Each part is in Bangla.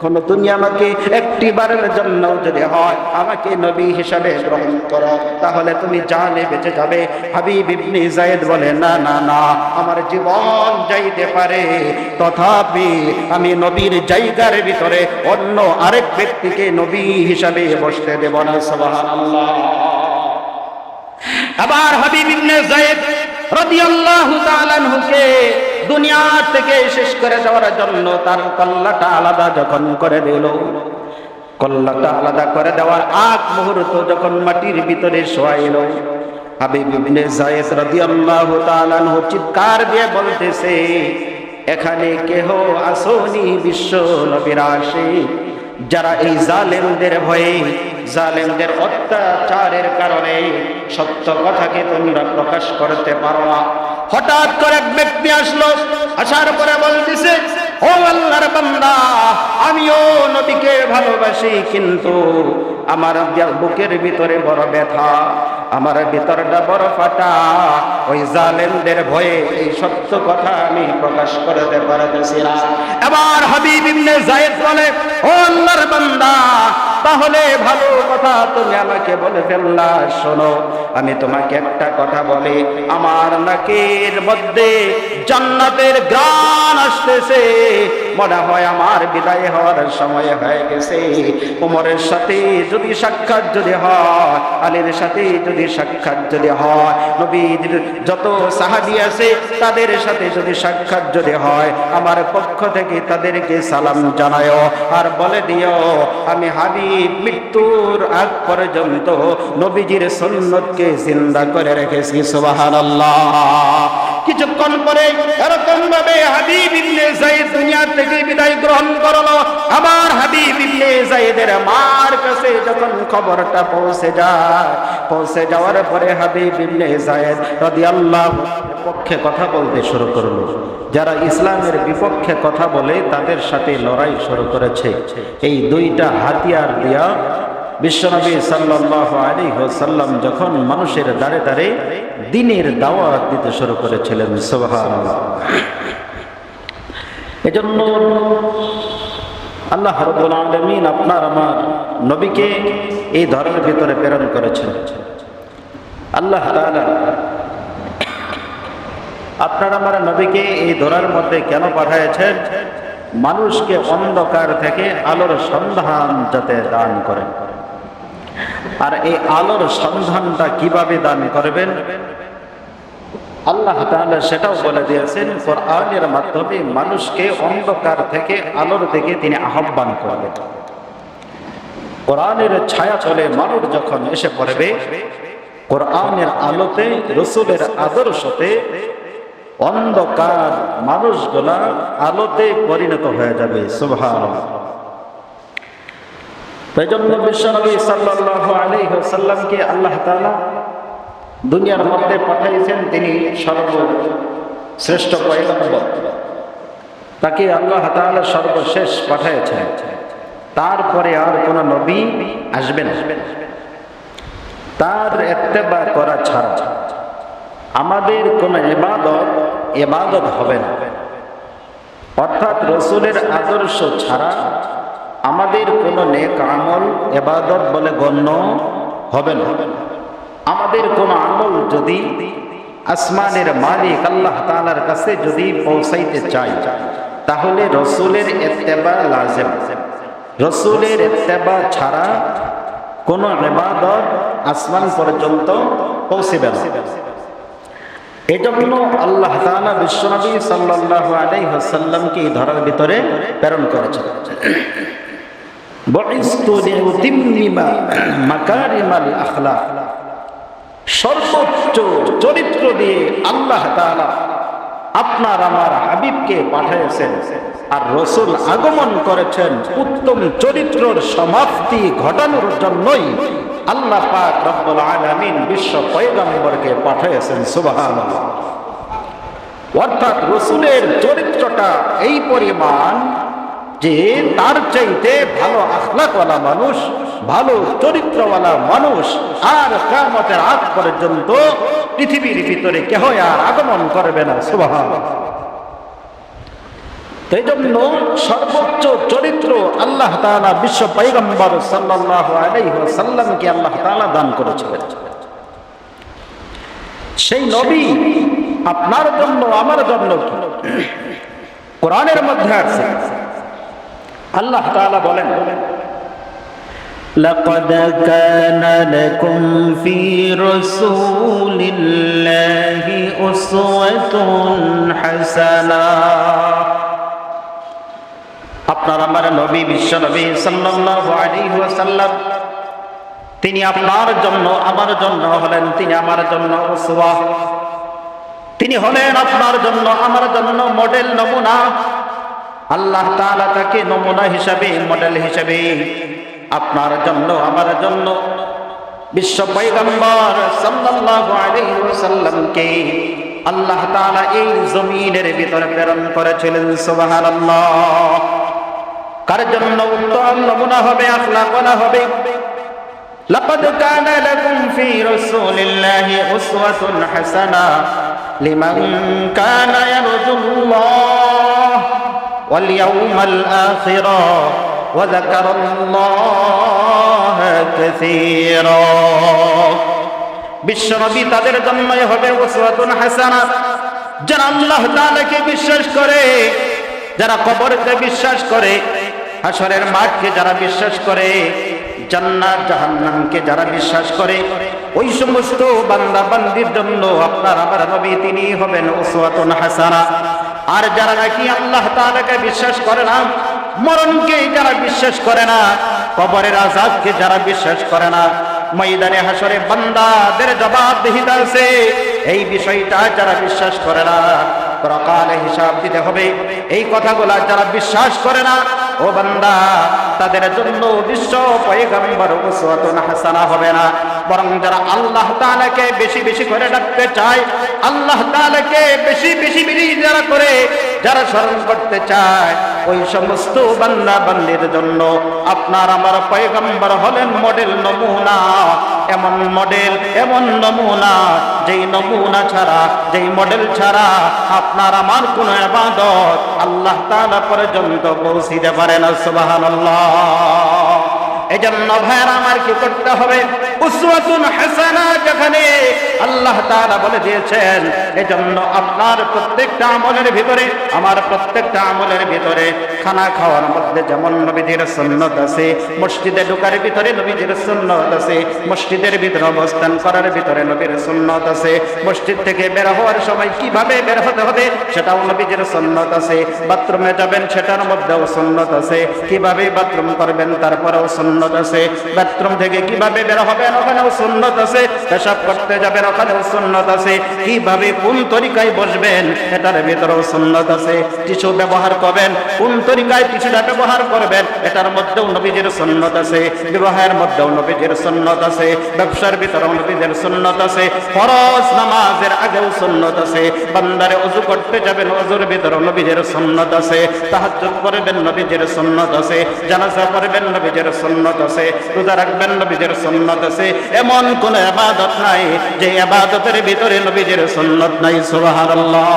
কোন তুমি আমাকে একটি বারের জন্য যদি হয় আমাকে নবী হিসাবে গ্রহণ করো, তাহলে তুমি জানে বেঁচে যাবে। হাবিব ইবনে যায়েদ বলে, না না না, আমার জীবন যাইতে পারে, তথাপি আমি নবীর জায়গার ভিতরে অন্য আরেক ব্যক্তিকে নবী হিসাবে বসতে দেব না। সুবহানাল্লাহ। আবার হাবিব ইবনে যায়েদ রাদিয়াল্লাহু তাআলা আনহুকে দুনিয়া থেকে শেষ করে দেওয়ার জন্য তার কল্লাটা আলাদা যখন করে দিল, কল্লাটা আলাদা করে দেওয়ার আগ মুহূর্ত যখন মাটির ভিতরে শোয়াইল, হাবিব ইবনে যায়েদ রাদিয়াল্লাহু তাআলা আনহু চিৎকার দিয়ে বলতেছে, এখানে কেহ আসোনি বিশ্ব নবীর আশিক, যারা এই জালেমদের ভয়ে, জালেমদের অত্যাচারের কারণে সত্য কথাকে তোমরা প্রকাশ করতে পারো না। হঠাৎ করে এক ব্যক্তি আসলো, আসার পরে বলতেছে, ও আল্লাহর বান্দা, আমিও নবীকে ভালোবাসি, কিন্তু আমার বুকের ভিতরে বড় ব্যথা, আমার ভিতরটা বড় ফাটা, ওই জালেমদের ভয়ে এই সত্য কথা আমি প্রকাশ করতে পারতেছি না। এবার হাবিব ইবনে যায়েদ বলে, ও আল্লাহর বান্দা, তাহলে ভালো কথা তুমি আমাকে বলে ফেললা, শোনো আমি তোমাকে একটা কথা বলি, আমার নাকের মধ্যে জান্নাতের ঘ্রাণ আসতেছে, মনে হয় আমার বিদায় হওয়ার সময় হয়ে গেছে। ওমরের সাথে যদি সাক্ষাৎ যদি হয়, আলীর সাথে যদি সাক্ষাৎ যদি হয়, নবীর যত সাহাবী আছে তাদের সাথে যদি সাক্ষাৎ যদি হয়, আমার পক্ষ থেকে তাদেরকে সালাম জানায়ো, আর বলে দিও আমি হাবিব মৃত্যুর আগ পর্যন্ত নবীজির সুন্নতকে জিন্দা করে রেখেছি। সুবহানাল্লাহ। কিছুক্ষণ পরে এরকম ভাবে হাবিব ইবনে যায়েদ দুনিয়া থেকে বিদায় গ্রহণ করলো। আবার হাবিব ইবনে যায়েদের মার কাছে যখন খবরটা পৌঁছে যায়, পৌঁছে যাওয়ার পরে হাবিব ইবনে যায়েদ রাদিয়াল্লাহু পক্ষে কথা বলতে শুরু করলো। যারা ইসলামের বিপক্ষে কথা বলে তাদের সাথে লড়াই শুরু করেছে। এই দুইটা হাতিয়ার দিয়া বিশ্বনবী সাল্লাল্লাহু আলাইহি ওয়াসাল্লাম যখন মানুষের দ্বারে দ্বারে দ্বীনের দাওয়াত দিতে শুরু করেছিলেন। সুবহানাল্লাহ। এজন্য আল্লাহ রাব্বুল আলামিন আপনার আমার নবীকে এই ধরার ভিতরে প্রেরণ করেছেন। আল্লাহ তাআলা আপনার আমার নবীকে এই ধরার মধ্যে কেন পাঠিয়েছেন? মানুষকে অন্ধকার থেকে আলোর সন্ধান যাতে দান করেন। আর এই আলোর সন্ধানটা কিভাবে দান করবেন আল্লাহ তাআলা সেটাও বলে দিয়েছেন। কোরআনের মাধ্যমে মানুষকে অন্ধকার থেকে আলোর দিকে তিনি আহ্বান করবেন। কোরআনের ছায়া তলে মানুষ যখন এসে পড়বে, কোরআনের আলোতে, রাসূলের আদর্শতে অন্ধকার মানুষগুলা আলোতে পরিণত হয়ে যাবে। সুবহানাল্লাহ। এজন্য বিশ্বনবী সাল্লাল্লাহু আলাইহি ওয়াসাল্লামকে আল্লাহ তাআলা দুনিয়ার মধ্যে পাঠিয়েছেন, তিনি সর্বশ্রেষ্ঠ পয়গম্বর, তাকে আল্লাহ তাআলা সর্বশেষ পাঠিয়েছেন। তারপরে আর কোন নবী আসবেন, তার ইত্তেবা করা ছাড়া আমাদের কোন ইবাদত হবে না। অর্থাৎ রাসূলের আদর্শ ছাড়া আমাদের কোন নেক আমল ইবাদত বলে গণ্য হবে না। আমাদের কোন আমল যদি আসমানের মালিক আল্লাহ তাআলার কাছে যদি পৌঁছাইতে চাই, তাহলে রাসূলের ইত্তেবা লাজিম। রাসূলের ইত্তেবা ছাড়া কোন ইবাদত আসমান পর্যন্ত পৌঁছবে না। এজন্য আল্লাহ তাআলা বিশ্বনবী সাল্লাল্লাহু আলাইহি ওয়াসাল্লামকে এই ধরার ভিতরে প্রেরণ করেছেন। বুইসতু লিউতিম্মিমা মাকারিমাল আখলাক, সর্বোচ্চ চরিত্র দিয়ে আল্লাহ তাআলা আপনার আমার হাবিবকে পাঠিয়েছেন। আর রাসূল আগমন করেছেন উত্তম চরিত্রের সমাপ্তি ঘটানোর জন্যই আল্লাহ পাক রব্বুল আলামিন বিশ্ব পয়গম্বরকে পাঠিয়েছেন। সুবহানাল্লাহ। অর্থাৎ রাসূলের চরিত্রটা এই পরিমাণ যে তার চাইতে ভালো আখলাকওয়ালা মানুষ, ভালো চরিত্রওয়ালা মানুষ আর কিয়ামতের আগ পর্যন্ত পৃথিবীর ভিতরে কেহ আর আগমন করবে না। সুবহানাল্লাহ। এই জন্য সর্বোচ্চ চরিত্র আল্লাহ তাআলা বিশ্ব পয়গম্বর সাল্লাল্লাহু আলাইহি ওয়াসাল্লামকে আল্লাহ তাআলা দান করেছিলেন। সেই নবী আপনার জন্য আমার জন্য কি? কোরআনের মধ্যে আছে, আল্লাহ তাআলা বলেন, লাকাদ কানা লাকুম ফি রাসূলিল্লাহি উসওয়াতুন হাসানাহ। আপনার আমার নবী বিশ্ব নবী সাল্লাল্লাহু আলাইহি ওয়াসাল্লাম, তিনি আপনার জন্য আমার জন্য হলেন, তিনি আমার জন্য উসওয়া, তিনি হলেন আপনার জন্য আমার জন্য মডেল, নমুনা। আল্লাহ তাআলা তাকে নমুনা হিসাবে, মডেল হিসাবে আপনার জন্য আমার জন্য বিশ্ব পয়গম্বর সাল্লাল্লাহু আলাইহি ওয়াসাল্লামকে আল্লাহ তাআলা এই জমিনের ভিতরে প্রেরণ করেছিলেন। সুবহানাল্লাহ। কার জন্য উত্তম নমুনা হবে, আখলাকওয়ালা হবে। লাকাদ কানা লাকুম ফি রাসূলিল্লাহি উসওয়াতুন হাসানাহ লিমান কানা ইয়ারজুল্লাহ ওয়াল ইয়াউমাল আখিরা ওয়া যাকারাল্লাহা কাসীরা। বিশ্বনবী তাদের জন্যই হবে উসওয়াতুন হাসানাহ, যারা আল্লাহ তাআলাকে বিশ্বাস করে, যারা কবরকে বিশ্বাস করে, হাসরের মাঠকে যারা বিশ্বাস করে, জান্নাত জাহান্নামকে যারা বিশ্বাস করে, ওই সমস্ত বান্দা বান্দির জন্য আপনার আমার নবী তিনি হবেন উসওয়াতুন হাসানাহ। আর যারা নাকি আল্লাহ তাআলাকে বিশ্বাস করে না, মরণকে যারা বিশ্বাস করে না, কবরের আযাবকে যারা বিশ্বাস করে না, ময়দানে হাসরে বান্দাদের জবাবদিহিতা আছে, এই বিষয়টা যারা বিশ্বাস করে না, পরকালে হিসাব দিতে হবে, এই কথাগুলা যারা বিশ্বাস করে না, ও বান্দা তাদের জন্য বিশ্ব পয়গম্বর উসওয়াতুন হাসানাহ হবে না। বরং যারা আল্লাহ তাআলাকে বেশি বেশি করে ডাকতে চায়, আল্লাহ তাআলাকে বেশি বেশি যারা করে, যারা স্মরণ করতে চায়, ওই সমস্ত বান্দা বান্দির জন্য আপনার আমার পয়গম্বর হলেন মডেল, নমুনা। এমন মডেল, এমন নমুনা, যেই নমুনা ছাড়া, যেই মডেল ছাড়া আপনার আমার কোন ইবাদত আল্লাহ তাআলা পর্যন্ত পৌঁছিতে পারে না। সুবহানাল্লাহ। এজন্য ভাইরা আমার কি করতে হবে? উসওয়াতুন হাসানাহ যেখানে আল্লাহ তাআলা বলে দিয়েছেন, এজন্য আপনার প্রত্যেকটা আমলের ভিতরে, আমার প্রত্যেকটা আমলের ভিতরে, খানা খাওয়ার মধ্যে যেমন নবীজির সুন্নাত আছে, মসজিদে ঢোকার ভিতরে নবীজির সুন্নাত আছে, মসজিদের ভিতরে অবস্থান করার ভিতরে নবীর সুন্নাত আছে, মসজিদ থেকে বের হওয়ার সময় কিভাবে বের হতে হবে সেটাও নবীজির সুন্নাত আছে, বাথরুমে যাবেন সেটার মধ্যেও সুন্নাত আছে, কিভাবে বাথরুম করবেন তারপরেও সুন্নাত আছে, বাথরুম থেকে কিভাবে বের হবেন ওখানেও সুন্নাত আছে, পেশাব করতে যাবেন ওখানেও সুন্নাত আছে, কিভাবে কোন তরিকায় বসবেন এটার ভিতরেও সুন্নাত আছে, টিস্যু ব্যবহার করবেন কোন তরিকায় টিস্যুটা ব্যবহার করবেন এটার মধ্যেও নবীজির সুন্নাত আছে, বিবাহের মধ্যেও নবীজির সুন্নাত আছে, ব্যবসার ভিতরেও নবীজির সুন্নাত আছে, ফরজ নামাজের আগেও সুন্নাত আছে, বান্দারে ওযু করতে যাবেন ওযুর ভিতরেও নবীজির সুন্নাত আছে, তাহাজ্জুদ করবেন নবীজির সুন্নাত আছে, জানাজা পড়বেন নবীজির সুন্নাত আছে, রোজা রাখবেন নবীজির সুন্নাত আছে। এমন কোন ইবাদত নাই যে ইবাদতের ভিতরে নবীজির সুন্নাত নাই। সুবহানাল্লাহ।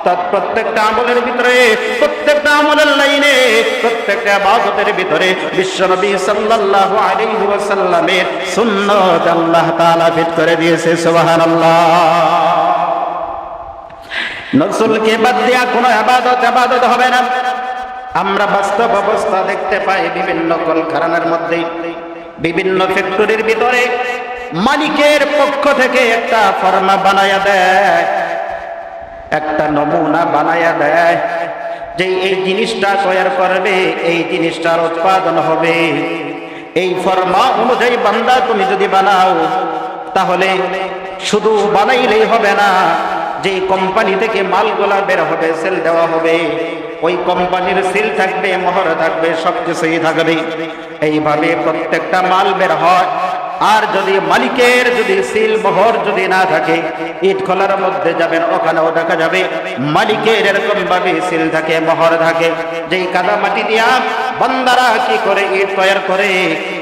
তার প্রত্যেকটা আমলের ভিতরে, প্রত্যেকটা আমলের লাইনে, প্রত্যেকটা ইবাদতের ভিতরে বিশ্বনবী সাল্লাল্লাহু আলাইহি ওয়াসাল্লামের সুন্নাত আল্লাহ তাআলা ফিট করে দিয়েছে। সুবহানাল্লাহ। নসলকে বাদ দিয়া কোনো ইবাদত হবে না। আমরা বাস্তব অবস্থা দেখতে পাই বিভিন্ন কলকারখানার মধ্যে, বিভিন্ন ফ্যাক্টরির ভিতরে মালিকের পক্ষ থেকে একটা ফরমা বানায়া দেয়, একটা নমুনা বানায়া দেয় যে এই জিনিসটা তৈরি করবে, এই জিনিসটার উৎপাদন হবে। এই ফরমা অনুযায়ী বান্দা তুমি যদি বানাও, তাহলে শুধু বানাইলেই হবে না, যে কোম্পানি থেকে মালগুলা বের হবে, সেল দেওয়া হবে, ওই কোম্পানির সিল থাকবে, মোহর থাকবে, সবকিছুই থাকবে। এইভাবে প্রত্যেকটা মাল বের হয়। আর যদি মালিকের যদি সিল মোহর যদি না থাকে, ইট খোলার মধ্যে যাবেন ওখানেও দেখা যাবে মালিকের এরকম ভাবে সিল থাকে, মোহর থাকে। যেই কাদা মাটি দিয়া বান্দারা কি করে ইট তৈরি করে।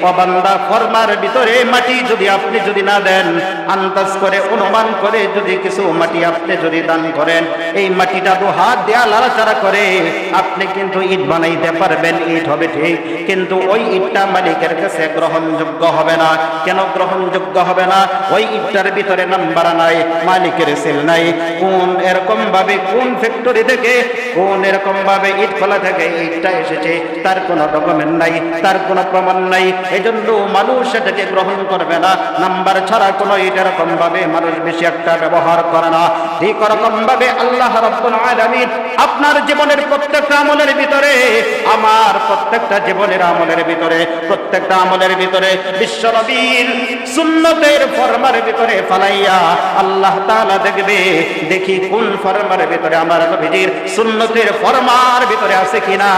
ও বান্দা, ফরমার ভিতরে মাটি যদি আপনি যদি না দেন, আন্দাজ করে অনুমান করে যদি কিছু মাটি আপনি যদি দান করেন, এই মাটিটা দু হাত দেয়া লাড়াচাড়া করে আপনি কিন্তু ইট বানাইতে পারবেন, ইট হবে ঠিক, কিন্তু ওই ইটটা মালিকের কাছে গ্রহণযোগ্য হবে না। কেন গ্রহণযোগ্য হবে না? ওই ইটটার ভিতরে নাম্বার নাই, মালিকের সিল নাই। কোন এরকম ভাবে, কোন ফ্যাক্টরি থেকে, কোন এরকম ভাবে ইট খোলা থেকে ইটটা এসেছে, তার কোনো ডকুমেন্ট নাই, তার কোনো প্রমাণ নাই। এজন্য মানুষ সেটাকে গ্রহণ করবে না। নাম্বার ছাড়া কোনো ইট এরকম ভাবে মানুষ বেশি একটা ব্যবহার করে না। ঠিক রকম ভাবে আল্লাহ রাব্বুল আলামিন আপনার জীবনের প্রত্যেকটা আমলের ভিতরে, আমার প্রত্যেকটা জীবনের আমলের ভিতরে, প্রত্যেকটা আমলের ভিতরে বিশ্ব নবীর সুন্নতের ফরমার ভিতরে ফালাইয়া আল্লাহ তাআলা দেখবে, দেখি কোন ফরমার ভিতরে আমার নবীজির সুন্নতের ফরমার ভিতরে আছে কিনা।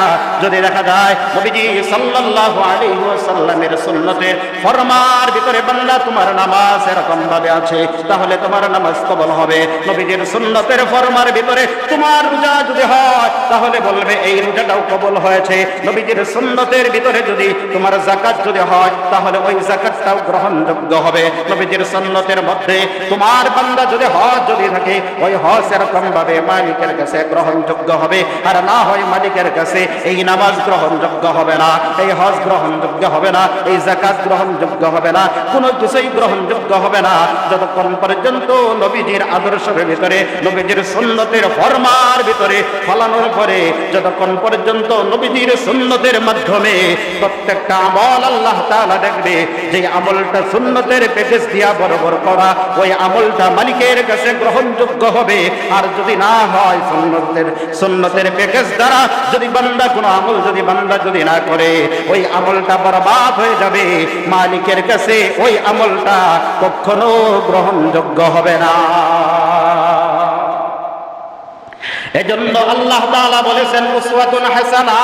যদি দেখা যায় নবীজি সাল্লাল্লাহু আলাইহি ওয়াসাল্লামের সুন্নতের ফরমার ভিতরে বান্দা তোমার নামাজ এরকম ভাবে আছে, তাহলে তোমার নামাজ কবুল হবে। নবীজির সুন্নতের ফরমার ভিতরে তোমার রোজা যদি হয়, তাহলে বলবে এই রোজাটাও কবুল হয়েছে। নবীজির সুন্নতের ভিতরে যদি তোমার যাকাত যদি হয়, তাহলে ওই যাকাতটাও গ্রহণযোগ্য হবে। নবীজির সুন্নতের মধ্যে তোমার বান্দা যদি হজ যদি থাকে, ওই হজ এরকম ভাবে মালিকের কাছে গ্রহণযোগ্য হবে। আর না হয় মালিকের কাছে এই নামাজ গ্রহণযোগ্য হবে না, এই হজ গ্রহণযোগ্য হবে না, এই যাকাত গ্রহণযোগ্য হবে না, কোনো কিছুই গ্রহণযোগ্য হবে না যতক্ষণ পর্যন্ত নবীজির আদর্শের ভিতরে, নবীজির সুন্নতের ফরমার ভিতরে ফলানোর পরে, যতক্ষণ পর্যন্ত নবীজির সুন্নতের মাধ্যমে প্রত্যেকটা আমল আল্লাহ তাআলা দেখবে যে আমলটা সুন্নতের প্যাকেজ দিয়া বরাবর করা, ওই আমলটা মালিকের কাছে গ্রহণযোগ্য হবে। আর যদি না হয় সুন্নতের প্যাকেজ দ্বারা যদি বান্দা কোনো আমল যদি বান্দা যদি না করে, ওই আমলটা বরবাদ হয়ে যাবে। মালিকের কাছে ওই আমলটা কখনো গ্রহণযোগ্য হবে না। এজন্য আল্লাহ তাআলা বলেছেন উসওয়াতুন হাসানা,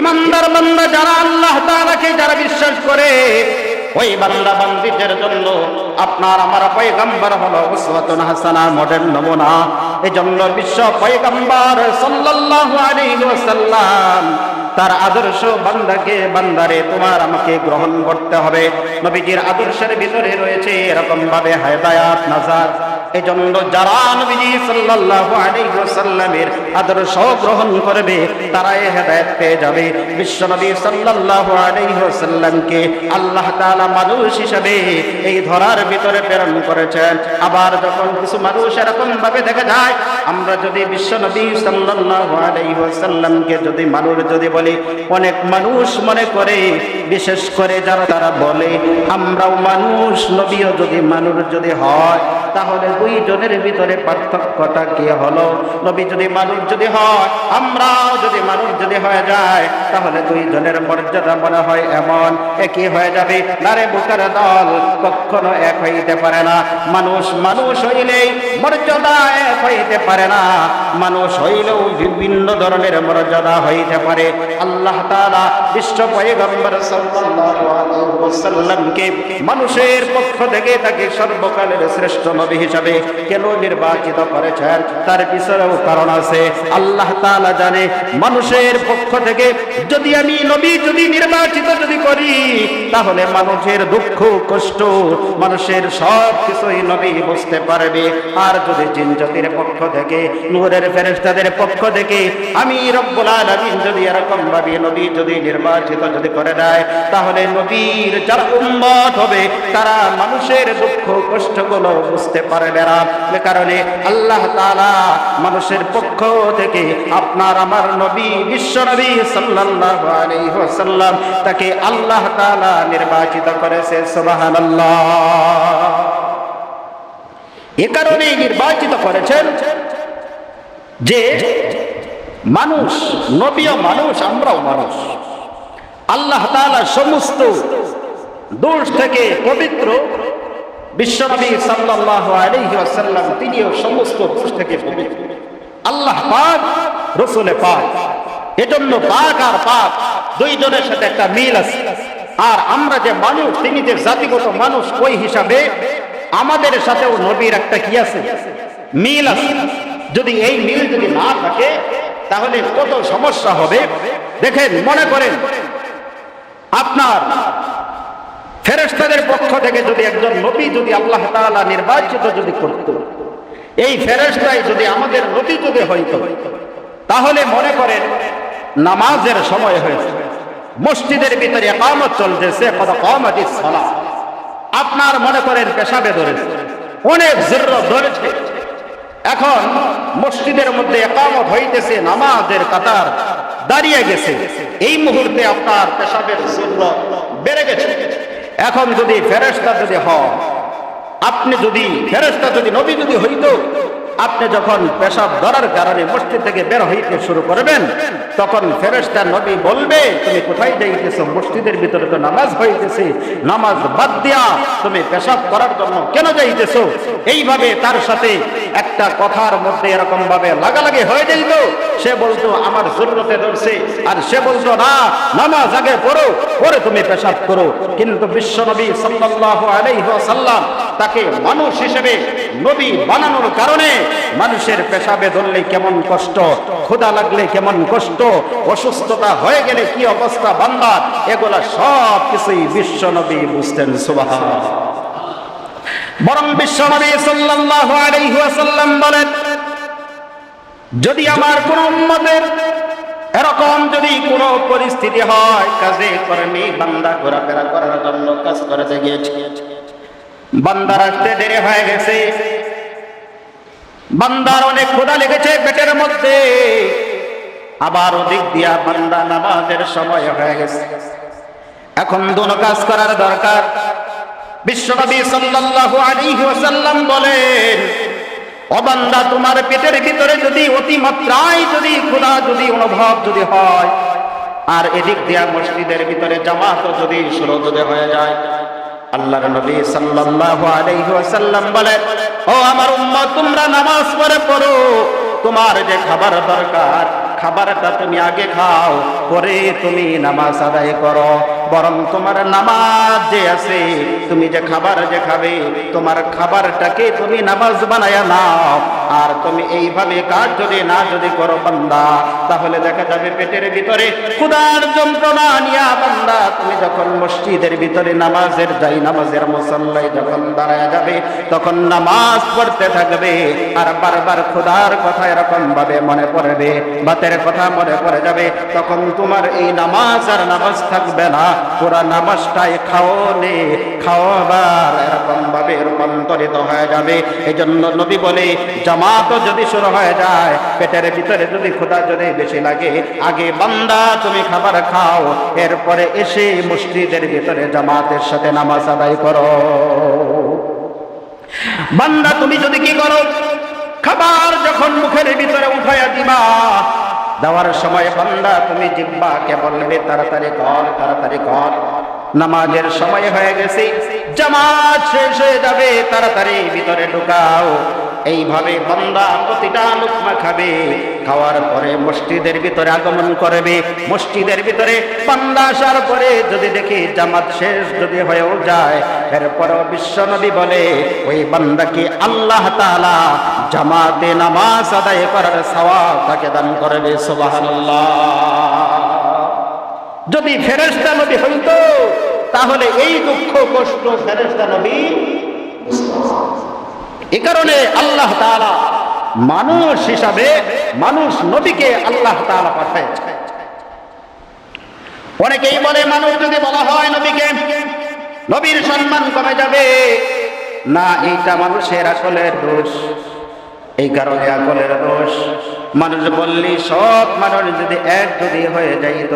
ইমানদার বান্দা যারা আল্লাহ তাআলাকে যারা বিশ্বাস করে, ওই বান্দা বান্দীদের জন্য আপনার আমার পয়গম্বর হলো উসওয়াতুন হাসানা, মডেল নমুনা। এজন্য বিশ্ব পয়গম্বর সাল্লাল্লাহু আলাইহি ওয়াসাল্লাম তার আদর্শ বান্দাকে, বান্দারে তোমার আমাকে গ্রহণ করতে হবে। নবীজির আদর্শের ভিতরে রয়েছে এরকম ভাবে হেদায়েত, নাজাত। এজন্য যারা নবীজি সাল্লাল্লাহু আলাইহি ওয়াসাল্লামের আদর্শ গ্রহণ করবে, তারাই হেদায়েত পেয়ে যাবে। বিশ্ব নবী সাল্লাল্লাহু আলাইহি ওয়াসাল্লামকে আল্লাহ তাআলা মানুষ হিসেবে এই ধরার ভিতরে প্রেরণ করেছেন। আবার যখন কিছু মানুষ এরকম ভাবে দেখা যায়, আমরা যদি বিশ্ব নবী সাল্লাল্লাহু আলাইহি ওয়াসাল্লামকে যদি মানুষ যদি বলি, অনেক মানুষ মনে করে, বিশেষ করে যারা তারা বলে আমরাও মানুষ, নবীও যদি মানুষ যদি হয়, তাহলে দুইজনের ভিতরে পার্থক্যটা কি হলো? নবী যদি মানুষ যদি হয়, আমরাও যদি মানুষ যদি হয়ে যায়, তাহলে দুইজনের মর্যাদা মনে হয় এমন একই হয়ে যাবে। নারে বুকার দল কখনো এক হইতে পারে না। মানুষ মানুষ হইলেই মর্যাদা এক হইতে পারে না, মানুষ হইলেও বিভিন্ন ধরনের মর্যাদা হইতে পারে। আল্লাহ তাআলা বিশ্ব পয়গম্বর সাল্লাল্লাহু আলাইহি ওয়াসাল্লামকে মানুষের পক্ষ থেকে তাকে সর্বকালের শ্রেষ্ঠ নবী হিসাবে কেন নির্বাচিত করেছেন, তার পিছনেও কারণ আছে। আল্লাহ তাআলা জানে মানুষের পক্ষ থেকে যদি আমি নবী যদি নির্বাচিত যদি করি, তাহলে মানুষের দুঃখ কষ্ট, মানুষের সব কিছুই নবী বুঝতে পারবে। আর যদি জিন জাতির পক্ষ থেকে, নূরের ফেরেশতাদের পক্ষ থেকে আমি রব্বুল আলামিন যদি এরকম ভাবে নবী যদি নির্বাচিত যদি করে দেয়, তাহলে নবীর যারা উম্মত হবে তারা মানুষের দুঃখ কষ্টগুলো বুঝতে পারবে না। এ কারণে আল্লাহ তাআলা মানুষের পক্ষ থেকে আপনার আমার নবী বিশ্ব নবী সাল্লাল্লাহু আলাইহি ওয়াসাল্লাম তাকে আল্লাহ তাআলা নির্বাচিত করেছে। সুবহানাল্লাহ। এ কারণে নির্বাচিত করেছেন যে মানুষ, নবীও মানুষ, আমরাও মানুষ। আল্লাহ তাআলা সমস্ত দোষ থেকে পবিত্র, বিশ্বনবী সাল্লাল্লাহু আলাইহি ওয়াসাল্লাম তিনিও সমস্ত দোষ থেকে পবিত্র। আল্লাহ পাক, রাসূল পাক। এজন্য পাক আর পাক দুইজনের সাথে একটা মিল আছে। আর আমরা যে মানুষ, তিনি যে জাতিগত মানুষ, ওই হিসাবে আমাদের সাথেও নবীর একটা কি আছে, মিল আছে। যদি এই মিল যদি না থাকে, তাহলে কত সমস্যা হবে। দেখেন, মনে করেন আপনার ফেরেশতাদের পক্ষ থেকে যদি একজন নবী যদি আল্লাহ তাআলা নির্বাচিত যদি করত, এই ফেরেশতাই যদি আমাদের নবী যদি হইতো, তাহলে মনে করেন নামাজের সময় হয়েছে, মসজিদের ভিতরে ইকামত চলতেছে, কত কামাতিস সালাহ, আপনার মনে করেন পেশাবে ধরেছে, অনেক জিররত ধরেছে, এখন মসজিদের মধ্যে ইকামত হইতেছে, নামাজের কাতার দাঁড়িয়ে গেছে, এই মুহূর্তে আপনার পেশাবের জিররত বেড়ে গেছে। এখন যদি ফেরেশতা যদি হয়, আপনি যদি ফেরেশতা যদি নবী যদি হইতো, আপনি যখন পেশাব ধরার কারণে মসজিদ থেকে বের হইতে শুরু করবেন, তখন ফেরেশতা নবী বলবে, তুমি কোথায় যাইতেছো? মসজিদের ভিতরে তো নামাজ হইতেছে, নামাজ বাদ দিয়া তুমি পেশাব করার জন্য কেন যাইতেছো? এইভাবে তার সাথে একটা কথার মধ্যে এরকম ভাবে লাগালাগি হয়ে যাইত। সে বলতো আমার জরুরতে ধরছে, আর সে বলতো না, নামাজ আগে পড়ো, পরে তুমি পেশাব করো। কিন্তু বিশ্বনবী সাল্লাল্লাহু আলাইহি ওয়াসাল্লাম তাকে মানুষ হিসেবে নবী বানানোর কারণে মানুষের পেশাবে ধরলে কেমন কষ্ট, ক্ষুধা লাগলে কেমন কষ্ট, অসুস্থতা হয়ে গেলে কি অবস্থা বান্দার, এগুলা সব কিছুই বিশ্বনবী বুঝতেন। সুবহানাল্লাহ। বরং বিশ্বনবী সাল্লাল্লাহু আলাইহি ওয়াসাল্লাম বলেন, যদি আমার কোন উম্মতের এরকম যদি কোন পরিস্থিতি হয়, কাজে কর্মে বান্দা ঘোরাফেরা করার জন্য কাজ করতে গিয়েছে, বান্দার আসতে দেরি হয়ে গেছে, বান্দার অনেক ক্ষুধা লেগেছে পেটের মধ্যে, আবার ওদিক দিয়া বান্দা নামাজের সময় হয়ে গেছে, এখন দুটো কাজ করার দরকার। বিশ্বনবী সাল্লাল্লাহু আলাইহি ওয়াসাল্লাম বলেন, ও বান্দা, তোমার পেটের ভিতরে যদি অতিমাত্রায় যদি ক্ষুধা যদি অনুভব যদি হয়, আর এদিক দিয়া মসজিদের ভিতরে জামাত যদি শুরু যদি হয়ে যায়, আল্লাহর নবী সাল্লাল্লাহু আলাইহি ওয়াসাল্লাম বলেন, ও আমার উম্মত, তোমরা নামাজ পড়ো, তোমার যে খাবার দরকার খাবারটা তুমি আগে খাও, পরে তুমি নামাজ আদায় করো। বরং তোমার নামাজ যে আছে, তুমি যে খাবার যে খাবে, তোমার খাবারটাকে তুমি নামাজ বানায়া নাও। আর তুমি এইভাবে কাজ যদি না যদি করো বান্দা, তাহলে দেখা যাবে পেটের ভিতরে ক্ষুধার যন্ত্রণা নিয়া বান্দা তুমি যখন মসজিদের ভিতরে নামাজের যাই নামাজের মুসল্লায় যখন দাঁড়ায় যাবে, তখন নামাজ পড়তে থাকবে, আর বারবার ক্ষুধার কথা এরকম ভাবে মনে পড়বে, ভাতের কথা মনে পড়ে যাবে, তখন তোমার এই নামাজ আর নামাজ থাকবে না, পুরা নামাজটাই খাওয়াবার এরকম ভাবে রূপান্তরিত হয়ে যাবে। এই জন্য নবী বলে, জামাত যদি শুরু হয়ে যায়, পেটের ভিতরে যদি ক্ষুধা যদি বেশি লাগে, আগে বান্দা তুমি খাবার খাও, এরপরে এসে মসজিদের ভিতরে জামাতের সাথে নামাজ আদায় করো। বান্দা তুমি যদি কি করো, খাবার যখন মুখের ভিতরে উঠাইয়া দিবা, দেওয়ার সময় বান্দা তুমি জিহ্বাকে বলবে তাড়াতাড়ি কর, তাড়াতাড়ি কর, নামাজের সময় হয়ে গেছে, জামাত শেষ হয়ে যাবে, তাড়াতাড়ি ভিতরে ঢুকাও। এইভাবে বান্দা প্রতিটা লুকমা খাবে, খাওয়ার পরে মসজিদের ভিতরে আগমন করবে। মসজিদের ভিতরে বান্দা আসার পরে যদি দেখি জামাত শেষ যদি হয়েও যায়, এরপরও বিশ্বনবী বলে, ওই বান্দাকে আল্লাহ তাআলা জামাতে নামাজ আদায় করার সওয়াব তাকে দান করবে। সুবহানাল্লাহ। যদি ফেরেশতা নবী হইতো, তাহলে এই দুঃখ কষ্ট ফেরেশতা নবী। এই কারণে আল্লাহ তাআলা মানুষ হিসাবে মানুষ নবীকে আল্লাহ তাআলা পাঠায়। অনেকেই বলে মানুষ যদি বলা হয় নবীকে, নবীর সম্মান কমে যাবে। না, এইটা মানুষের আসলের দোষ। এই কারণে আকলের দোষ। মানুষ বললি সব মানুষ যদি এক যদি হয়ে যাইত,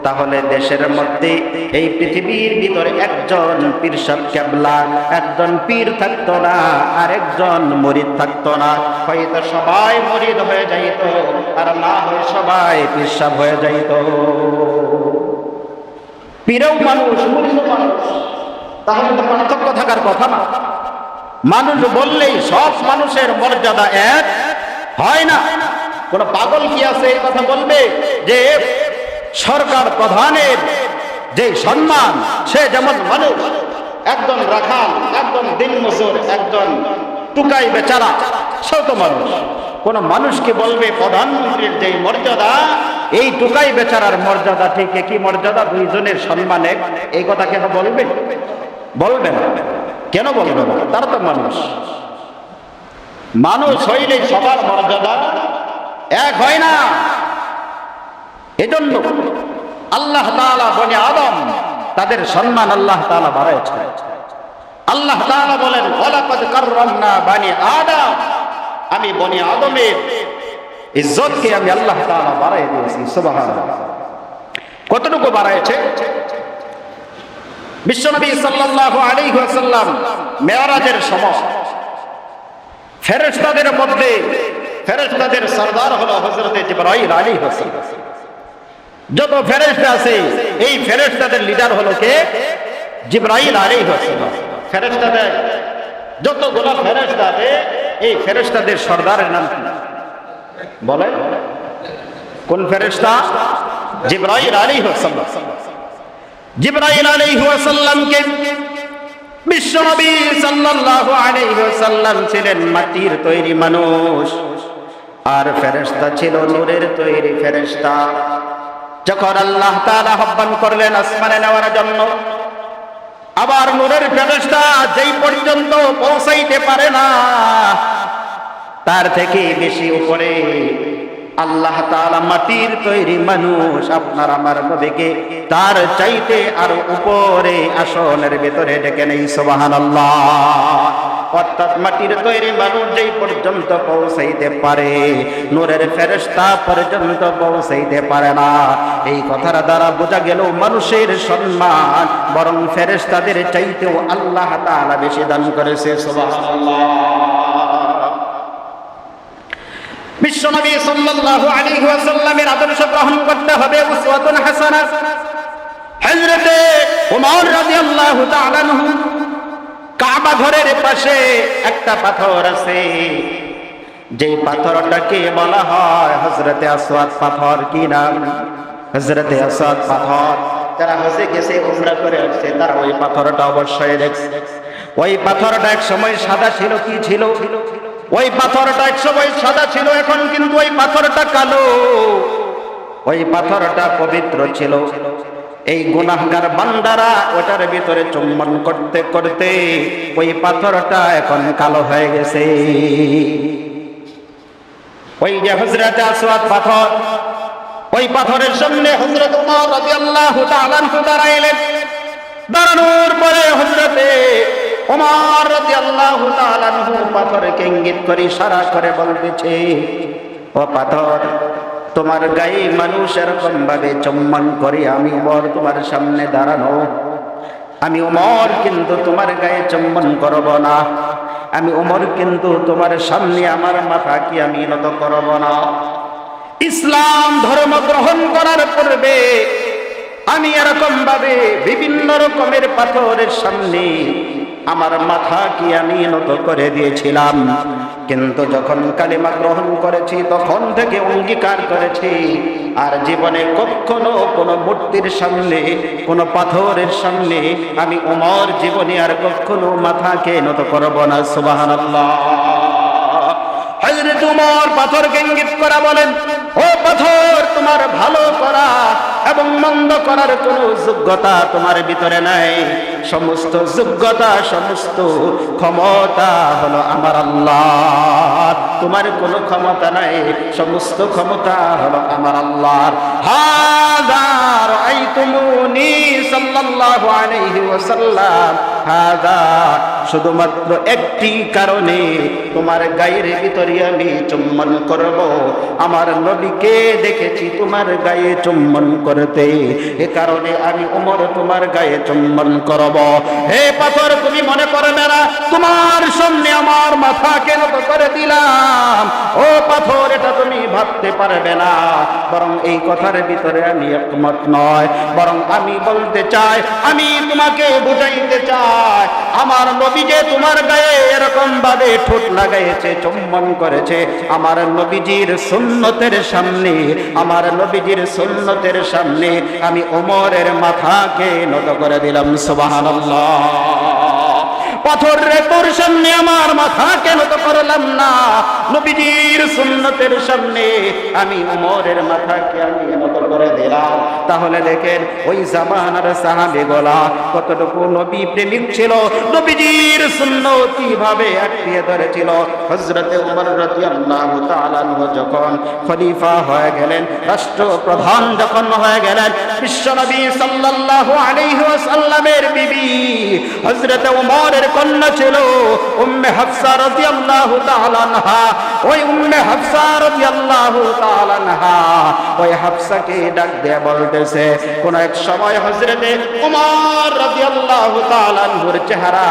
তাহলে দেশের মধ্যে এই পৃথিবীর ভিতরে একজন পীর সাহেব কেবলা, একজন পীর থাকতো না, আর একজন মুরিদ থাকতো না। হয়তো সবাই মুরিদ হয়ে যাইত, আর না হয় সবাই পীর সাহেব হয়ে যাইত। পীরও মানুষ, মুরিদও মানুষ, তাহলে তো পার্থক্য থাকার কথা না। মানুষ বললেই সব মানুষের মর্যাদা এক হয় না। কোন পাগল কি আছে এই কথা বলবে যে সরকার প্রধানের যে সম্মান, সে যেমন মানুষ, একজন রাখাল, একজন দিনমজুর, একজন টুকাই বেচারা, সেও তো মানুষ। কোন মানুষকে বলবে প্রধানমন্ত্রীর যে মর্যাদা, এই টুকাই বেচারার মর্যাদা ঠিক কি মর্যাদা, দুইজনের সম্মানে, এই কথা কেন বলবে? বলবে না। কেন বলবে না? তারা তো মানুষ। মানুষ হইলে সবার মর্যাদা এক হয় না। এজন্য আল্লাহ তাআলা বনি আদম, তাদের সম্মান আল্লাহ তাআলা বাড়াইছেন। আল্লাহ তাআলা বলেন, ওয়ালাকাদ কাররামনা বানি আদম, আমি বনি আদমের ইজ্জতকে আমি আল্লাহ তাআলা বাড়াই দিয়েছি। সুবহানাল্লাহ। কতটুকু বাড়াইছে? বিশ্বনবী সাল্লাল্লাহু আলাইহি ওয়াসাল্লাম মেরাজের সময় ফেরেশতাদের মধ্যে ফেরেশতাদের সরদার হলো হযরত জিবরাইল আলাইহিস সালাম। যত ফেরেশতা আছে এই ফেরেশতাদের লিডার হলো কে? জিবরাইল আলাইহিস সালাম। ফেরেশতাদের যতগুলো ফেরেশতা আছে এই ফেরেশতাদের সরদারের নাম কি বলে? কোন ফেরেশতা? জিবরাইল আলাইহিস সালাম। জিবরাইল আলাইহিস সালামকে বিশ্বনবী সাল্লাল্লাহু আলাইহি ওয়াসাল্লাম ছিলেন মাটির তৈরি মানুষ, আর ফেরেশতা ছিল নূরের তৈরি ফেরেশতা। যখন আল্লাহ তাআলা আহ্বান করলেন আসমানে নেওয়ার জন্য, আবার নূরের ফেরেশতা যেই পর্যন্ত পৌঁছাইতে পারে না, তার থেকে বেশি উপরে আল্লাহ তাআলা মাটির তৈরি মানুষ আপনার আমার নবীকে তার চাইতে আরো উপরে আসনের ভিতরে ডেকে নেই। সুবহানাল্লাহ। অর্থাৎ মাটির তৈরি মানুষ যেই পর্যন্ত পৌঁছাইতে পারে, নূরের ফেরেশতা পর্যন্ত পৌঁছাইতে পারে না। এই কথার দ্বারা বোঝা গেল মানুষের সম্মান বরং ফেরেশতাদের চাইতেও আল্লাহ তাআলা বেশি দান করেছে। সুবহানাল্লাহ। বিশ্বনবী সাল্লাল্লাহু আলাইহি ওয়াসাল্লামের আদর্শ গ্রহণ করতে হবে, উসওয়াতুন হাসানাহ। হযরতে ওমর রাদিয়াল্লাহু তাআলা আনহু, কাবা ঘরের পাশে একটা পাথর আছে, যেই পাথরটাকে বলা হয় হযরতে আসওয়াদ পাথর। কি নাম? হযরতে আসওয়াদ পাথর। যারা হজে গেছে, উমরা করে আসছে, তারা ওই পাথরটা অবশ্যই দেখছে। ওই পাথরটা এক সময় সাদা ছিল। কি ছিল? ওই পাথরটা এক সময় সাদা ছিল, এখন কিন্তু ওই পাথরটা কালো। ওই পাথরটা পবিত্র ছিল। এই গুনাহগার বান্দারা ওটার ভিতরে চুম্বন করতে করতে ওই পাথরটা এখন কালো হয়ে গেছে। ওই যে হযরত আসওয়াদ পাথর, ওই পাথরের সামনে হযরত ওমর রাদিয়াল্লাহু তাআলা আনহু দাঁড়াইলেন। দাঁড়ানোর পরে হযরতে ওমর রাদিয়াল্লাহু তাআলা আনহু পাথরকে ইঙ্গিত করে ইশারা করে বলতেছে, ও পাথর, তোমার গায়ে মানুষ এরকম ভাবে চুম্বন করে, আমি ওমর তোমার সামনে দাঁড়ানো, আমি ওমর কিন্তু তোমার গায়ে চুম্বন করব না। আমি ওমর কিন্তু তোমার সামনে আমার মাথা কি আমি নত করব না। ইসলাম ধর্ম গ্রহণ করার পূর্বে আমি এরকম ভাবে বিভিন্ন রকমের পাথরের সামনে আমার মাথা কি আমি নত করে দিয়েছিলাম, কিন্তু যখন কালিমা গ্রহণ করেছি তখন থেকে অঙ্গীকার করেছি আর জীবনে কখনো কোনো মূর্তির সামনে, কোনো পাথরের সামনে আমি ওমর জীবনে আর কখনো মাথাকে নত করব না। সুবহানাল্লাহ। হযরত ওমর পাথরকে ইঙ্গিত করা বলেন, ও পাথর, তোমার ভালো করা এবং মন্দ করার কোনো যোগ্যতা তোমার ভিতরে নাই। সমস্ত যোগ্যতা, সমস্ত ক্ষমতা হলো আমার আল্লাহর। তোমার কোনো ক্ষমতা নাই, সমস্ত ক্ষমতা হলো আমার আল্লাহর। হাযা রাআইতুমুনি সাল্লাল্লাহু আলাইহি ওয়াসাল্লাম, হাযা, শুধুমাত্র একটি কারণে তোমার গায়ের ভিতরে আমি চুম্বন করব। আমার নবীকে দেখেছি তোমার গায়ে চুম্বন করতে, এ কারণে আমি ওমর তোমার গায়ে চুম্বন করব। হে পাথর, তুমি মনে করবে না তোমার সামনে আমার মাথাকে নত করে দিলাম। ও পাথর, এটা তুমি ভাবতে পারবে না। বরং এই কথার ভিতরে আমি একমত নয়, বরং আমি বলতে চাই, আমি তোমাকে বুঝাইতে চাই, আমার নবী যে তোমার গায়ে এরকম ভাবে ঠোঁট লাগাইছে, চুম্বন করেছে, আমার নবীজির সুন্নতের সামনে, আমার নবীজির সুন্নতের সামনে আমি ওমরের মাথাকে নত করে দিলাম। সুবহানাল্লাহ। পাথর রে তোর সামনে আমার মাথা কেন তো করলাম না, নবীজির সুন্নতের সামনে আমি উমরের মাথাকে আমি নত করে দিলাম। তাহলে দেখেন ওই জামানার সাহাবীগুলা কতটুকু নবী প্রেমিক ছিল, নবীজির সুন্নত কিভাবে আঁকড়িয়ে ধরেছিল। হযরতে ওমর রাদিয়াল্লাহু তাআলা আনহু যখন খলিফা হয়ে গেলেন, রাষ্ট্রপ্রধান যখন হয়ে গেলেন, বিশ্বনবী সাল্লাল্লাহু আলাইহি ওয়াসাল্লামের বিবি হযরতে ওমরের কন্যা ছিল উম্মে হাফসা রাদিয়াল্লাহু তাআলা আনহা। ওই উম্মে হাফসা রাদিয়াল্লাহু তাআলা আনহা ওই হাফসাকে ডাক দিয়ে বলতেছে, কোন এক সময় হযরতে ওমর রাদিয়াল্লাহু তাআলা আনহুর চেহারা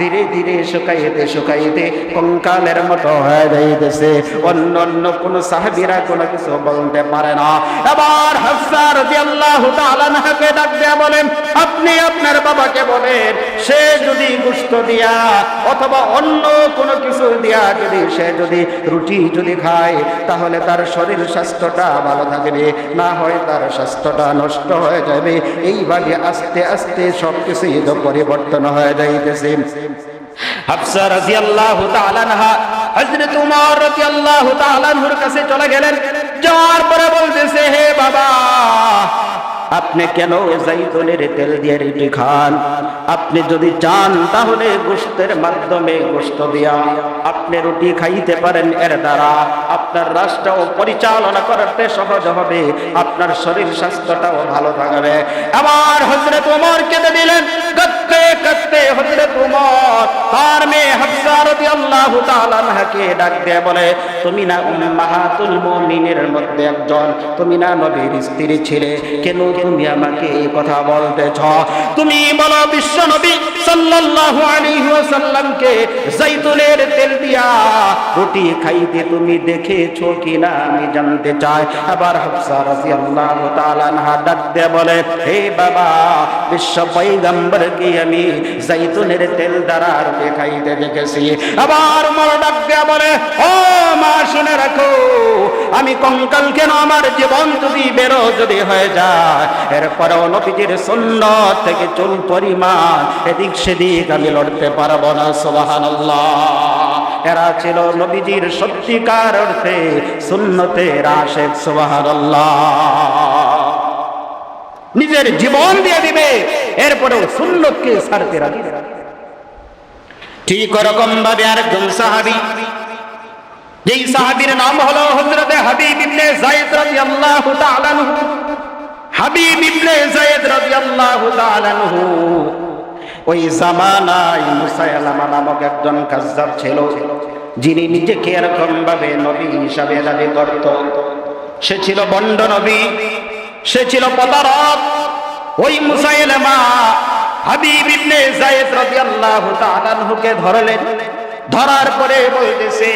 ধীরে ধীরে শুকাইতে শুকাইতে কঙ্কালের মতো হয়ে যাইতেছে। অন্য অন্য কোন সাহাবীরা কোনো কিছু বলতে পারে না। এবার হাফসা রাদিয়াল্লাহু তাআলা আনহাকে ডাক দিয়ে বলেন, আপনি আপনার বাবাকে বলেন, সে যদি গোশত দিয়া অথবা অন্য কোনো কিছু দিয়া যদি সে যদি রুটি যদি খায়, তাহলে তার শরীর স্বাস্থ্যটা ভালো থাকবে, না হয় তার স্বাস্থ্যটা নষ্ট হয়ে যাবে। এইভাবে আস্তে আস্তে সবকিছুই তো পরিবর্তন হয়ে যাইতেছে। হাফসা রাদিয়াল্লাহু তাআলা আনহা হযরত ওমর রাদিয়াল্লাহু তাআলা আনহুর কাছে চলে গেলেন। যাওয়ার পরে বলতেছে, হে বাবা, আপনি কেন জাইতুনের তেল দিয়ে রুটি খান? আপনি যদি চান তাহলে গোশতের মাধ্যমে গোশত দিয়া আপনি রুটি খাইতে পারেন। এর দ্বারা আপনার রাষ্ট্র পরিচালনা করতে সহজ হবে, আপনার শরীর স্বাস্থ্যটাও ভালো থাকবে। আবার হযরত ওমর কেঁদে দিলেন। কাঁদতে কাঁদতে হযরত ওমর তার মেয়ে হাফসা রাদিয়াল্লাহু তাআলা আনহাকে ডাক দিয়ে বলে, তুমি না উম্মাহাতুল মুমিনের মধ্যে একজন, তুমি না নবীর স্ত্রী ছিলে, কেন তুমি আমাকে এই কথা বলতেছ? তুমি বলো বিশ্ব নবী সাল্লাল্লাহু আলাইহি ওয়াসাল্লামকে জাইতুনের তেল দিয়া রুটি খাইতে তুমি দেখেছো কিনা আমি জানতে চাই। আবার হাফসা রাদিয়াল্লাহু তাআলা আনহা ডাক দিয়ে বলে, হে বাবা, বিশ্ব পয়গম্বরকে আমি জাইতুনের তেল দ্বারা রুটি খাইতে দেখেছি। আবার ওমর ডাক দিয়ে বলে, ও মা, শুনে রাখো, আমি কঙ্কাল কেন, আমার জীবন যদি বেরো যদি হয়ে যায়, এরপরেও নবীজির সুন্নত থেকে চুল পরিমাণ এদিক সেদিক আমি লড়তে পারবো না। সুবহানাল্লাহ। এরা ছিল নবীজির সত্যিকার অর্থে সুন্নতের আশিক। সুবহানাল্লাহ। নিজের জীবন দিয়ে দিবে, এরপরেও সুন্নতকে ছাড়তে রাজি। ঠিক ওরকম ভাবে আরেকজন সাহাবী, যেই সাহাবীর নাম হলো হযরতে হাবিব ইবনে যায়েদ রাদিয়াল্লাহু তাআলা আনহু। হাবিব ইবনে যায়েদ রাদিয়াল্লাহু তাআলা আনহু ওই জামানায় মুসাইলামা নামক একজন কাযযাব ছিল, যিনি নিজেকে এরকম ভাবে নবী হিসাবে দাবি করত। সে ছিল বন্ড নবী, সে ছিল প্রতারক। ওই মুসাইলামা হাবিব ইবনে যায়েদ রাদিয়াল্লাহু তাআলা আনহুকে ধরলেন। ধরার পরে বলতেছে,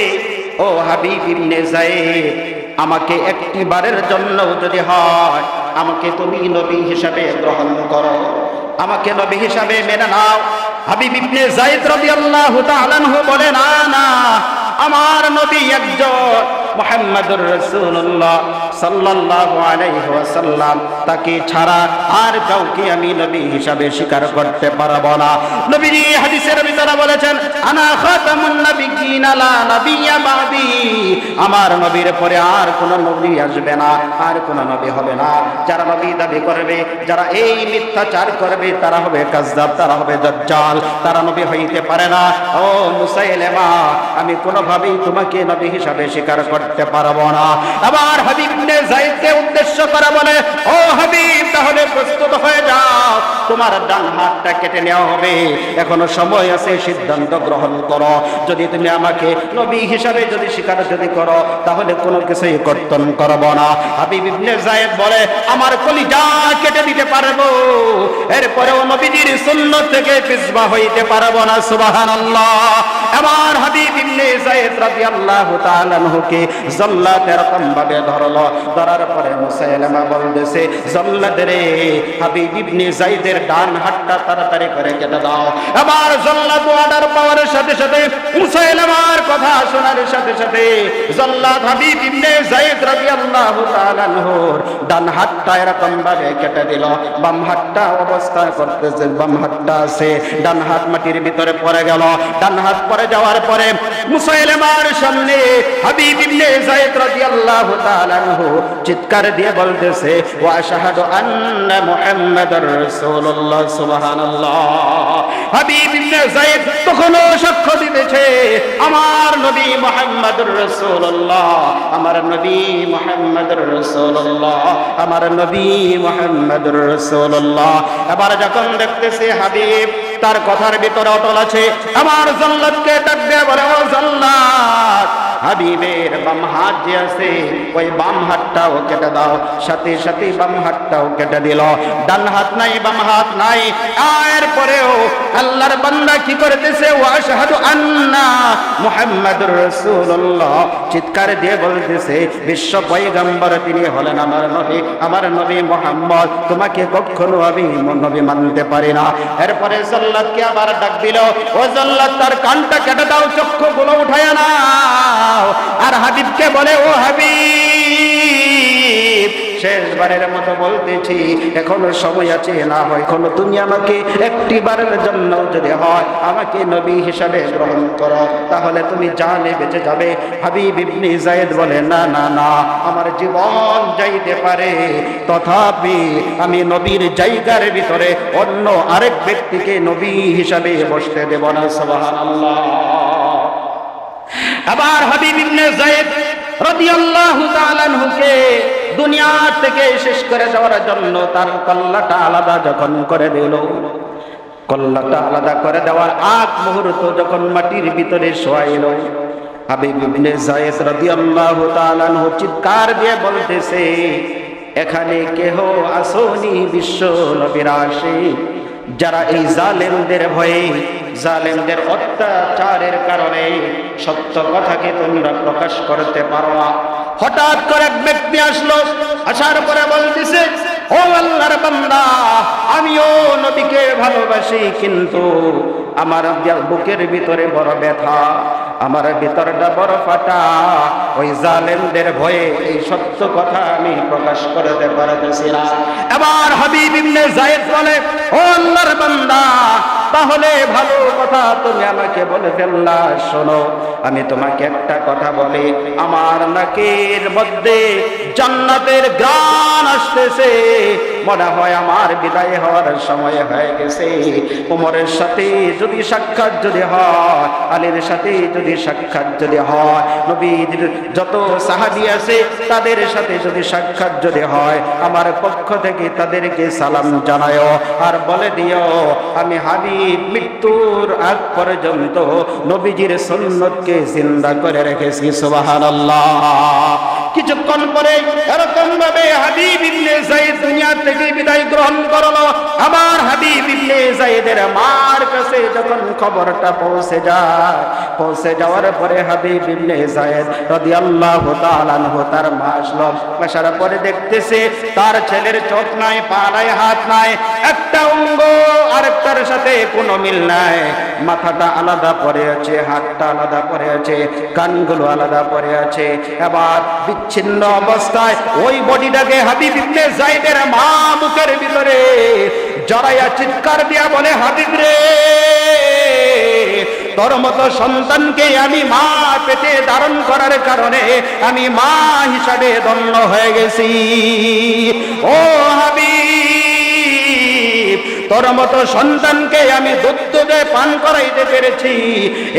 ও হাবিব ইবনে যায়েদ, আমাকে একটি বারের জন্য যদি হয়, আমাকে তুমি নবী হিসাবে গ্রহণ করো, আমাকে নবী হিসাবে মেনে নাও। হাবিব ইবনে যায়েদ রাদিয়াল্লাহু তাআলা আনহু বলে, না না, আমার নবী একজন মুহাম্মাদুর রাসূলুল্লাহ সাল্লাল্লাহু আলাইহি ওয়াসাল্লাম, তাকে ছাড়া আর কাউকে আমি নবী হিসাবে স্বীকার করতে পারবো না। নবীজি হাদিসের ভিতরে বলেছেন, আনা খাতামুন নাবিয়্যিনা লা নাবিয়্যা বাদি, আমার নবীর পরে আর কোন নবী আসবে না, আর কোন নবী হবে না। যারা নবী দাবি করবে, যারা এই মিথ্যাচার করবে, তারা হবে কাযযাব, তারা হবে দাজ্জাল, তারা নবী হইতে পারে না। ও মুসাইলামা, আমি কোনোভাবেই তোমাকে নবী হিসাবে স্বীকার করতে পারবো না। আবার হাবিব ইবনে যায়েদকে উদ্দেশ্য করে বলে, ও হাবিব, তাহলে প্রস্তুত হয়ে যাও, তোমার ডান হাতটা কেটে নেওয়া হবে, এখনো সময় আছে, সিদ্ধান্ত গ্রহণ করো। যদি তুমি আমাকে নবী হিসাবে যদি স্বীকার যদি করো, তাহলে কোনো কিছুই কর্তন করবো না। হাবিব ইবনে যায়েদ বলে, আমার কলিজা কেটে দিতে পারবো, এরপরেও নবীজির সুন্নাত থেকে পিছপা হইতে পারবো না। সুবহানাল্লাহ। আমার হাবিব ইবনে যায়েদ রাদিয়াল্লাহু তাআলা আনহুকে জল্লাদ এরকম ভাবে ধরলো। ধরার পরে মুসাইলামা বলতেছে, জল্লাদ রে, হাবিব ইবনে যায়েদের ডান হাতটা তাড়াতাড়ি করে কেটে দাও। আবার জল্লাদ অর্ডার পাওয়ার সাথে সাথে মুসাইলামার কথা শোনার সাথে সাথে জল্লাদ হাবিব ইবনে যায়েদ রাদিয়াল্লাহু তাআলা আনহুর ডান হাতটা এরকম ভাবে কেটে দিল। বাম হাতটা অবস্থা করতেছে, বাম হাতটা আছে, ডান হাত মাটির ভিতরে পড়ে গেল। ডান হাত পড়ে যাওয়ার পরে মুসাইলামার সামনে হাবিব ইবনে যায়েদ রাদিয়াল্লাহু তাআলা আনহু চিৎকার দিয়ে বলতেছে, ওয়া আশহাদু আন্না মুহাম্মাদুর রাসূলুল্লাহ, সুবহানাল্লাহ। হাবিব ইবনে যায়েদ তখনও সাক্ষ্য দিতেছে, আমার নবী মুহাম্মাদুর রাসূলুল্লাহ, আমার নবী মুহাম্মাদুর রাসূলুল্লাহ, আমার নবী মুহাম্মাদুর রাসূলুল্লাহ। এবার যখন দেখতেছে হাবিব তার কথার ভিতরে অটল আছে, আমার জল্লাদকে ডাক দিয়ে বলে, ও জল্লাদ, হাবিবের বাম হাত যে আছে ওই বাম হাতটাও কেটে দাও। সাথে সাথে বাম হাতটাও কেটে দিল। ডান হাত নাই, বাম হাত নাই। এরপরেও আল্লাহর বান্দা কি করতেছে, ওয়া আশহাদু আন্না মুহাম্মাদুর রাসূলুল্লাহ চিৎকার দিয়ে বলতেছে, বিশ্ব পয়গম্বর তিনি হলেন আমার নবী, আমার নবী মুহাম্মদ, তোমাকে কখনো আমি নবী মানতে পারি না। এরপরে জল্লাদকে আবার ডাক দিল, ও জল্লাদ, তার কানটা কেটে দাও, চক্ষুগুলো উঠায় না। আর হাবিবকে বলে, ও হাবিব, শেষবারের মতো বলতেছি, এখনো সময় আছে, না হয় এখনো তুমি আমাকে একটি বারের জন্য যদি হয় আমাকে নবী হিসাবে গ্রহণ করো, তাহলে তুমি জানে বেঁচে যাবে। হাবিব ইবনে যায়েদ বলে, না না না, আমার জীবন যাইতে পারে, তথাপি আমি নবীর জায়গার ভিতরে অন্য আরেক ব্যক্তিকে নবী হিসাবে বসতে দেব না। সুবহানাল্লাহ। আবার হাবিব ইবনে যায়েদ রাদিয়াল্লাহু তাআলা আনহুকে দুনিয়া থেকে শেষ করে দেওয়ার জন্য তার কল্লাটা আলাদা যখন করে দিল, কল্লাটা আলাদা করে দেওয়ার আগ মুহূর্ত যখন মাটির ভিতরে শোয়াইল, হাবিব ইবনে যায়েদ রাদিয়াল্লাহু তাআলা আনহু চিৎকার দিয়ে বলতেছে, এখানে কেহ আসনি বিশ্ব নবীর আশিক, যারা এই জালেমদের ভয়ে, জালেমদের অত্যাচারের কারণে সত্য কথাকে তোমরা প্রকাশ করতে পারো না। হঠাৎ করে এক ব্যক্তি আসলো, আসার পরে বলতেছে, ও আল্লাহর বান্দা, আমিও নবীকে ভালোবাসি, কিন্তু আমার বুকের ভিতরে বড় ব্যথা, আমার ভিতরটা বড় ফাটা, ওই জালেমদের ভয়ে এই সত্য কথা আমি প্রকাশ করতে পারতেছি না। এবার হাবিব ইবনে যায়েদ বলে, ও আল্লাহর বান্দা, তাহলে ভালো কথা তুমি আমাকে বলে ফেললা, শোনো, আমি তোমাকে একটা কথা বলি, আমার নাকের মধ্যে জান্নাতের গান আসতেছে, মনে হয় আমার বিদায় হওয়ার সময় হয়ে গেছে। ওমরের সাথে যদি সাক্ষাৎ যদি হয়, আলীর সাথে যদি সাক্ষাৎ যদি হয়, নবীর যত সাহাবী আছে তাদের সাথে যদি সাক্ষাৎ যদি হয়, আমার পক্ষ থেকে তাদেরকে সালাম জানায়ও, আর বলে দিও আমি হাবিব মৃত্যুর আগ পর্যন্ত নবীজির সুন্নতকে জিন্দা করে রেখেছি। সুবহানাল্লাহ। কিছুক্ষণ পরে এরকম ভাবে হাবিব ইবনে যায়েদ দুনিয়া থেকে বিদায় গ্রহণ করলো। আমার হাবিব ইবনে যায়েদের মার কাছে যখন খবরটা পৌঁছে যায়, পৌঁছে যাওয়ার পরে হাবিব ইবনে যায়েদ রাদিয়াল্লাহু তাআলা আনহু তার মা আসলো। আসার পরে দেখতেছে তার ছেলের চোখ নাই, পা নাই, হাত নাই, একটা অঙ্গ আরেকটার সাথে কোনো মিল নাই। মাথাটা আলাদা পড়ে আছে, হাতটা আলাদা পড়ে আছে, কানগুলো আলাদা পড়ে আছে। এবার বিচ্ছিন্ন অবস্থায় ওই বডিটাকে হাবিব ইবনে যায়েদের মা মুখের ভিতরে জড়াইয়া চিৎকার দিয়া বলে, হাবিব রে, তোর মতো সন্তানকে আমি মা পেটে ধারণ করার কারণে আমি মা হিসাবে ধন্য হয়ে গেছি। ও হাবিব, তোর মতো সন্তানকে আমি দুধ দিয়ে পান করাইতে পেরেছি,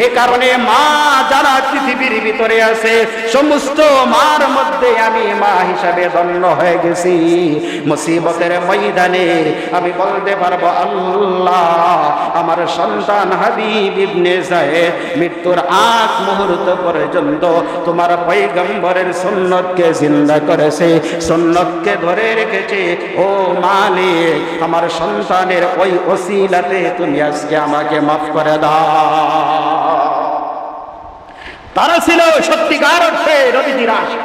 এ কারণে মা যারা পৃথিবীর ভিতরে আছে সমস্ত মার মধ্যে আমি মা হিসাবে ধন্য হয়ে গেছি। মুসিবতের ময়দানে আমি বলতে পারবো, আল্লাহ আমার সন্তান হাবিব ইবনে যায়েদ মৃত্যুর আগ মুহূর্ত পর্যন্ত তোমার পয়গম্বরের সুন্নতকে জিন্দা করেছে, সুন্নতকে ধরে রেখেছে। ও মালিক, আমার সন্তানের ওই ওসিলাতে তুমি আজকে আমাকে মাফ করে দাও। তারা ছিল সত্যিকার অর্থে নবীজির আশিক।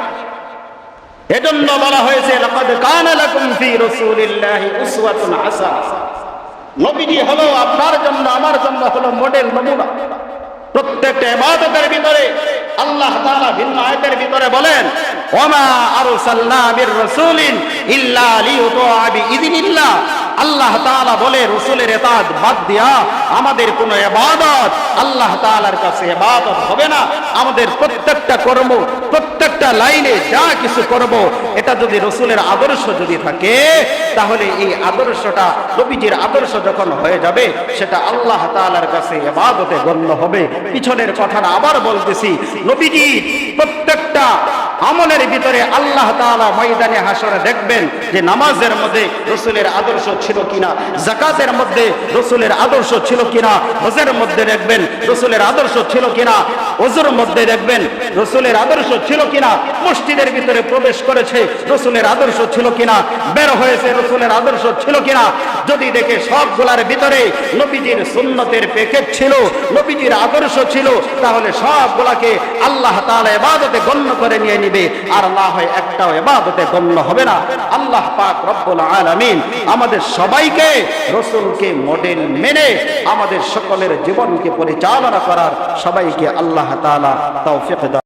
এজন্য বলা হয়েছে, লাকাদ কানা লাকুম ফি রাসূলিল্লাহি উসওয়াতুন হাসানাহ। নবীজি হলো আপনার জন্য আমার জন্য হলো মডেল, নমুনা। প্রত্যেকটা ইবাদতের ভিতরে আল্লাহ তাআলা ভিন্ন আয়াতের ভিতরে বলেন, ওমা আরসালনা মির রাসূলিন ইল্লা লিইউতা বিইذনিল্লাহ। আল্লাহ তাআলা বলে রাসূলের ইতাআত বাদ দিয়া আমাদের কোনো ইবাদত আল্লাহ তাআলার কাছে ইবাদত হবে না। আমাদের প্রত্যেকটা কর্ম, প্রত্যেকটা লাইনে যা কিছু করব, এটা যদি রাসূলের আদর্শ যদি থাকে, তাহলে এই আদর্শটা নবীজির আদর্শ যখন হয়ে যাবে, সেটা আল্লাহ তাআলার কাছে ইবাদতে গণ্য হবে। পিছনের কথাটা আবার বলতেছি, নবীজি প্রত্যেকটা আমলের ভিতরে আল্লাহ তাআলা ময়দানে হাসরে দেখবেন যে নামাজের মধ্যে রাসূলের আদর্শ ছিল কিনা, যাকাতের মধ্যে রাসূলের আদর্শ ছিল কিনা, হজের মধ্যে দেখবেন রাসূলের আদর্শ ছিল কিনা, ওযুর মধ্যে দেখবেন রাসূলের আদর্শ ছিল কিনা, মসজিদের ভিতরে প্রবেশ করেছে রাসূলের আদর্শ ছিল কিনা, বের হয়েছে রাসূলের আদর্শ ছিল কিনা। যদি দেখে সবগুলার ভিতরে নবীজির সুন্নতের প্যাকেট ছিল, নবীজির আদর্শ ছিল, তাহলে সবগুলাকে আল্লাহ তাআলা ইবাদতে গণ্য করে নিয়ে নিবে, আর না হয় একটাও ইবাদতে গণ্য হবে না। আল্লাহ পাক রব্বুল আলামিন আমাদের সবাইকে রাসূলকে মডেল মেনে আমাদের সকলের জীবনকে পরিচালনা করার সবাইকে আল্লাহ তাআলা তৌফিক দান।